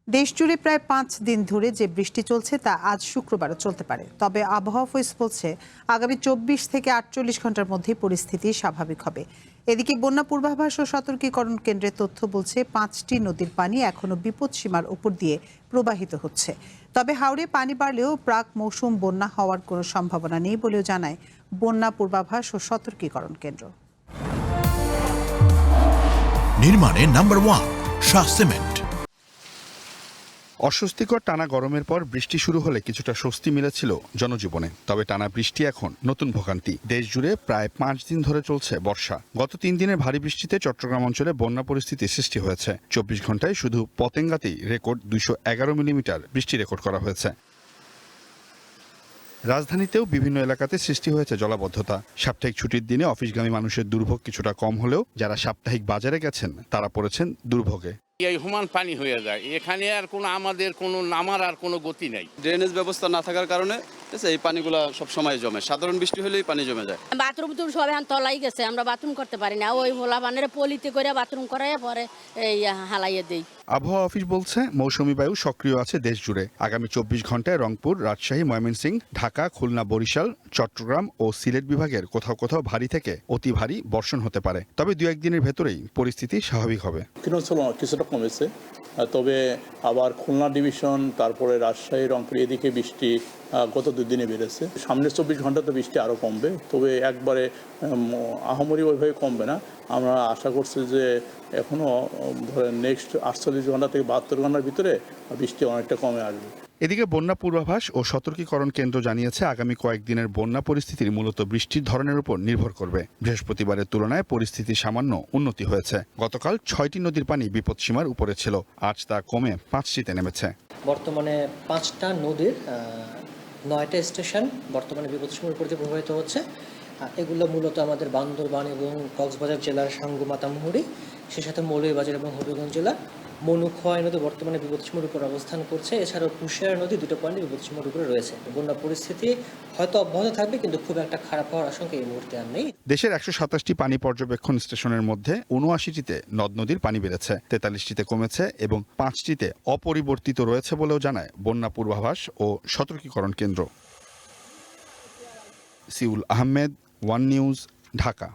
দেশজুড়ে প্রায় 5 দিন ধরে যে বৃষ্টি চলছে তা আজ শুক্রবারও চলতে পারে। তবে আবহাওয়া অফিস বলছে আগামী 24 থেকে 48 ঘন্টার মধ্যে পরিস্থিতি স্বাভাবিক হবে। এদিকে বন্যা পূর্বাভাস ও সতর্কীকরণ কেন্দ্রের তথ্য বলছে 5টি নদীর পানি এখনো বিপদসীমার উপর দিয়ে প্রবাহিত হচ্ছে। তবে হাওড়ে পানি বাড়লেও প্রাক মৌসুম বন্যা হওয়ার কোনো সম্ভাবনা নেই বলেও জানায় বন্যা পূর্বাভাস ও সতর্কীকরণ কেন্দ্র। নির্মাণে নাম্বার 1 শাহ সিমেন্ট। অস্বস্তিকর টানা গরমের পর বৃষ্টি শুরু হলে কিছুটা স্বস্তি মিলেছিল জনজীবনে। তবে টানা বৃষ্টি এখন নতুন ভোগান্তি। দেশ জুড়ে প্রায় 5 দিন ধরে চলছে বর্ষা। গত 3 দিনের ভারী বৃষ্টিতে চট্টগ্রাম অঞ্চলে বন্যা পরিস্থিতি সৃষ্টি হয়েছে। 24 ঘন্টায় শুধু পতেঙ্গাতেই রেকর্ড 211 মিলিমিটার বৃষ্টি রেকর্ড করা হয়েছে। রাজধানীতেও বিভিন্ন এলাকাতে সৃষ্টি হয়েছে জলাবদ্ধতা। সাপ্তাহিক ছুটির দিনে অফিসগামী মানুষের দুর্ভোগ কিছুটা কম হলেও যারা সাপ্তাহিক বাজারে গেছেন তারা পড়েছেন দুর্ভোগে। এই সমান পানি হয়ে যায়, এখানে আর কোনো আমাদের কোনো নামার আর কোনো গতি নাই। ড্রেনেজ ব্যবস্থা না থাকার কারণে এই পানিগুলো সব সময় জমে। সাধারণ বৃষ্টি হলেই পানি জমে যায়। বাথরুম তো সব এখন তলাই গেছে, আমরা বাথরুম করতে পারি না। ওই ভোলা বানের পলিতে করে বাথরুম করাই পরে এই হালাইয়ে দেই। আবহাওয়া অফিস বলছে মৌসুমী বায়ু সক্রিয় আছে দেশ জুড়ে। আগামী 24 ঘন্টায় রংপুর, রাজশাহী, ময়মনসিংহ, ঢাকা, খুলনা, বরিশাল, চট্টগ্রাম ও সিলেট বিভাগের কোথাও কোথাও ভারী থেকে অতি ভারী বর্ষণ হতে পারে। তবে 2-1 দিনের ভেতরেই পরিস্থিতি স্বাভাবিক হবে। কিছুটা কমেছে, তবে আবার খুলনা ডিভিশন, তারপরে রাজশাহী, রংপুর এদিকে বৃষ্টি গত 2 দিনে বেড়েছে। সামনের 24 ঘন্টাতে বৃষ্টি আরও কমবে, তবে একবারে আহামরি ওইভাবে কমবে না। আমরা আশা করছি যে এখনও ধরেন নেক্সট 48 ঘন্টা থেকে 72 ঘন্টার ভিতরে বৃষ্টি অনেকটা কমে আসবে। এদিকে বন্যা পূর্বাভাস ও সতর্কীকরণ কেন্দ্র জানিয়েছে আগামী কয়েকদিনের বন্যা পরিস্থিতির মূলত বৃষ্টির ধরনের উপর নির্ভর করবে। বৃহস্পতিবারের তুলনায় পরিস্থিতি সামান্য উন্নতি হয়েছে। গতকাল 6টি নদীর পানি বিপদসীমার উপরে ছিল, আজ তা কমে 5টিতে নেমেছে। বর্তমানে 5টা নদীর 9টা স্টেশন বর্তমানে বিপদসীমার উপর দিয়ে প্রবাহিত হচ্ছে। এগুলো মূলত আমাদের বান্দরবান এবং কক্সবাজার জেলার সাঙ্গু মাতামুহুরী, সে সাথে মৌলভীবাজার এবং হবিগঞ্জ জেলার মনুখোয়াই নদী বর্তমানে বিপদসীমার উপর অবস্থান করছে। এছাড়াও কুশিয়ারা নদী 2টা পয়েন্ট বিপদসীমার উপরে রয়েছে। বন্যা পরিস্থিতি হয়তো অব্যাহত থাকবে, কিন্তু খুব একটা খারাপ হওয়ার আশঙ্কা এই মুহূর্তে আর নেই। দেশের 127টি পানি পর্যবেক্ষণ স্টেশনের মধ্যে 79টিতে নদ নদীর পানি বেড়েছে, 43টিতে কমেছে এবং 5টিতে অপরিবর্তিত রয়েছে বলেও জানায় বন্যা পূর্বাভাস ও সতর্কীকরণ কেন্দ্র। Seoul Ahmed, one news, Dhaka.